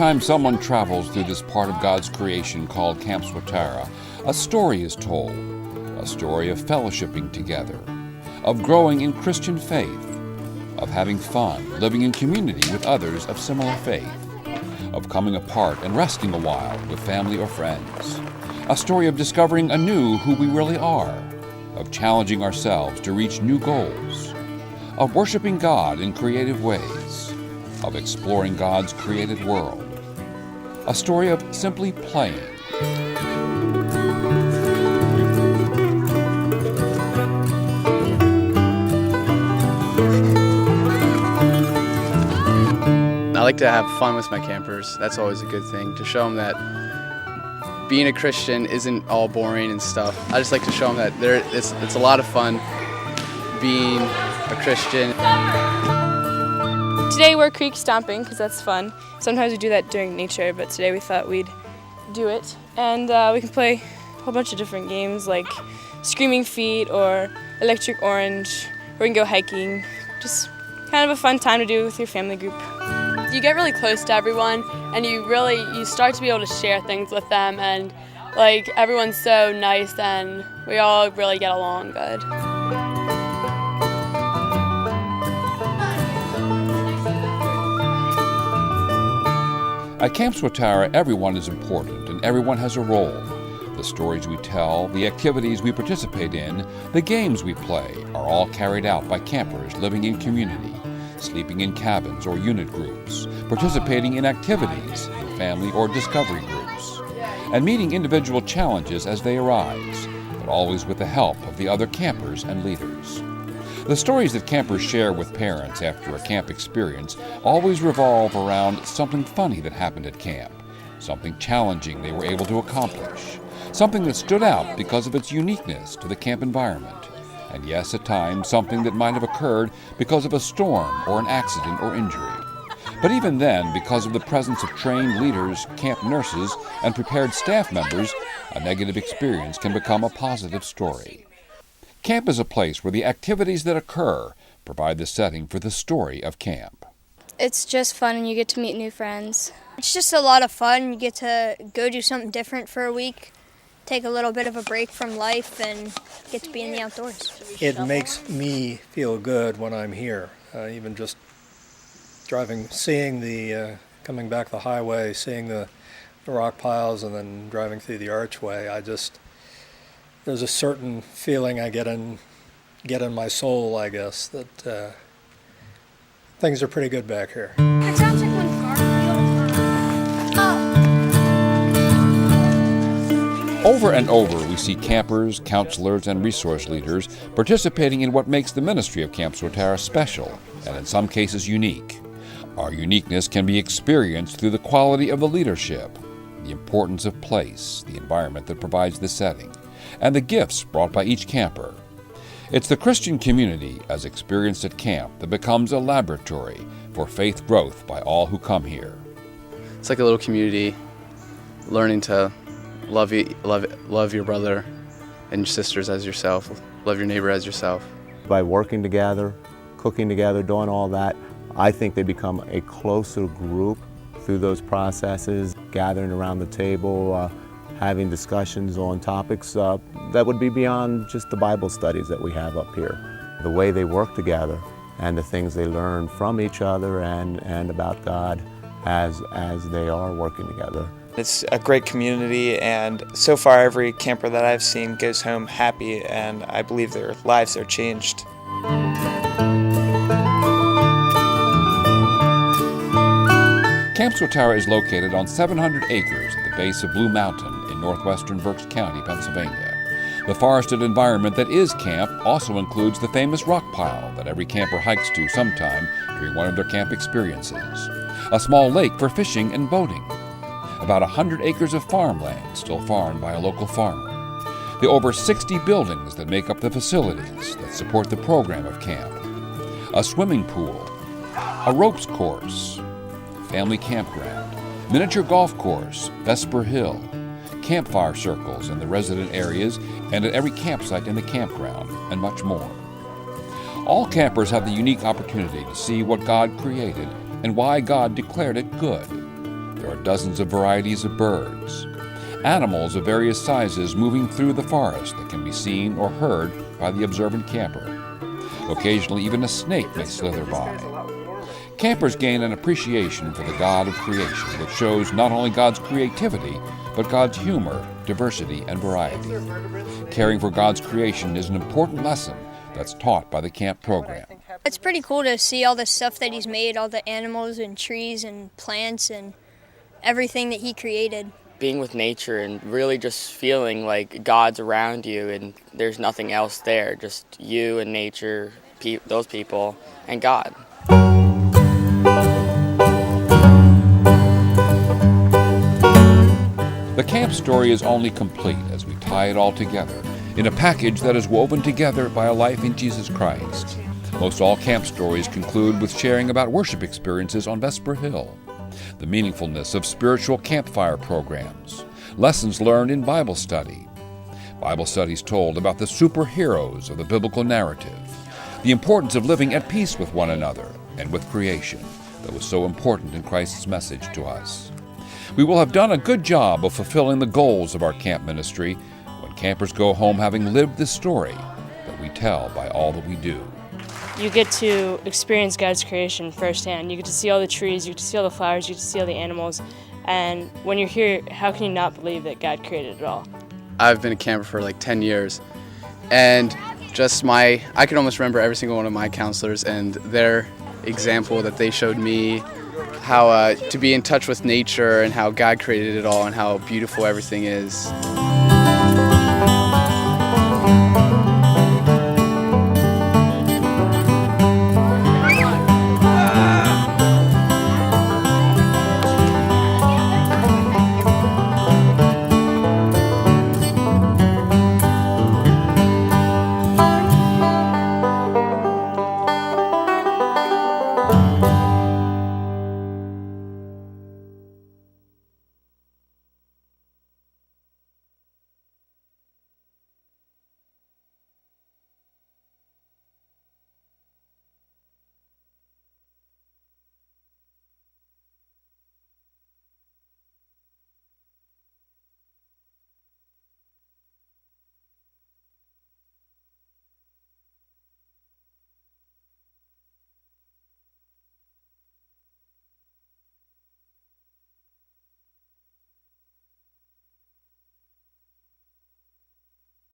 time someone travels through this part of God's creation called Camp Swatara, a story is told, a story of fellowshipping together, of growing in Christian faith, of having fun, living in community with others of similar faith, of coming apart and resting a while with family or friends, a story of discovering anew who we really are, of challenging ourselves to reach new goals, of worshiping God in creative ways, of exploring God's created world, a story of simply playing. I like to have fun with my campers. That's always a good thing, to show them that being a Christian isn't all boring and stuff. I just like to show them that it's a lot of fun being a Christian. Today we're creek stomping because that's fun. Sometimes we do that during nature, but today we thought we'd do it. And we can play a whole bunch of different games like Screaming Feet or Electric Orange, or we can go hiking. Just kind of a fun time to do with your family group. You get really close to everyone, and you start to be able to share things with them, and like everyone's so nice and we all really get along good. At Camp Swatara, everyone is important and everyone has a role. The stories we tell, the activities we participate in, the games we play are all carried out by campers living in community, sleeping in cabins or unit groups, participating in activities in family or discovery groups, and meeting individual challenges as they arise, but always with the help of the other campers and leaders. The stories that campers share with parents after a camp experience always revolve around something funny that happened at camp, something challenging they were able to accomplish, something that stood out because of its uniqueness to the camp environment, and yes, at times, something that might have occurred because of a storm or an accident or injury. But even then, because of the presence of trained leaders, camp nurses, and prepared staff members, a negative experience can become a positive story. Camp is a place where the activities that occur provide the setting for the story of camp. It's just fun and you get to meet new friends. It's just a lot of fun. You get to go do something different for a week, take a little bit of a break from life, and get to be in the outdoors. It makes me feel good when I'm here. Even just driving, seeing coming back the highway, seeing the rock piles, and then driving through the archway. There's a certain feeling I get in my soul, I guess, that things are pretty good back here. It sounds like when cars Over and over, we see campers, counselors, and resource leaders participating in what makes the ministry of Camp Swatara special, and in some cases unique. Our uniqueness can be experienced through the quality of the leadership, the importance of place, the environment that provides the setting, and the gifts brought by each camper. It's the Christian community, as experienced at camp, that becomes a laboratory for faith growth by all who come here. It's like a little community, learning to love your brother and your sisters as yourself, love your neighbor as yourself. By working together, cooking together, doing all that, I think they become a closer group through those processes, gathering around the table, having discussions on topics that would be beyond just the Bible studies that we have up here. The way they work together and the things they learn from each other and about God as they are working together. It's a great community, and so far every camper that I've seen goes home happy, and I believe their lives are changed. Camp Swatara is located on 700 acres at the base of Blue Mountain in northwestern Berks County, Pennsylvania. The forested environment that is camp also includes the famous rock pile that every camper hikes to sometime during one of their camp experiences, a small lake for fishing and boating, about 100 acres of farmland still farmed by a local farmer, the over 60 buildings that make up the facilities that support the program of camp, a swimming pool, a ropes course, family campground, miniature golf course, Vesper Hill, campfire circles in the resident areas and at every campsite in the campground, and much more. All campers have the unique opportunity to see what God created and why God declared it good. There There are dozens of varieties of birds. Animals of various sizes moving through the forest that can be seen or heard by the observant camper. Occasionally, even a snake may slither by. Campers gain an appreciation for the God of creation that shows not only God's creativity, but God's humor, diversity, and variety. Caring for God's creation is an important lesson that's taught by the camp program. It's pretty cool to see all the stuff that he's made, all the animals and trees and plants and everything that he created. Being with nature and really just feeling like God's around you and there's nothing else there, just you and nature, those people, and God. The camp story is only complete as we tie it all together in a package that is woven together by a life in Jesus Christ. Most all camp stories conclude with sharing about worship experiences on Vesper Hill, the meaningfulness of spiritual campfire programs, lessons learned in Bible study, Bible studies told about the superheroes of the biblical narrative, the importance of living at peace with one another and with creation that was so important in Christ's message to us. We will have done a good job of fulfilling the goals of our camp ministry when campers go home having lived this story that we tell by all that we do. You get to experience God's creation firsthand. You get to see all the trees, you get to see all the flowers, you get to see all the animals. And when you're here, how can you not believe that God created it all? I've been a camper for like 10 years, and I can almost remember every single one of my counselors and their example that they showed me, how to be in touch with nature and how God created it all and how beautiful everything is.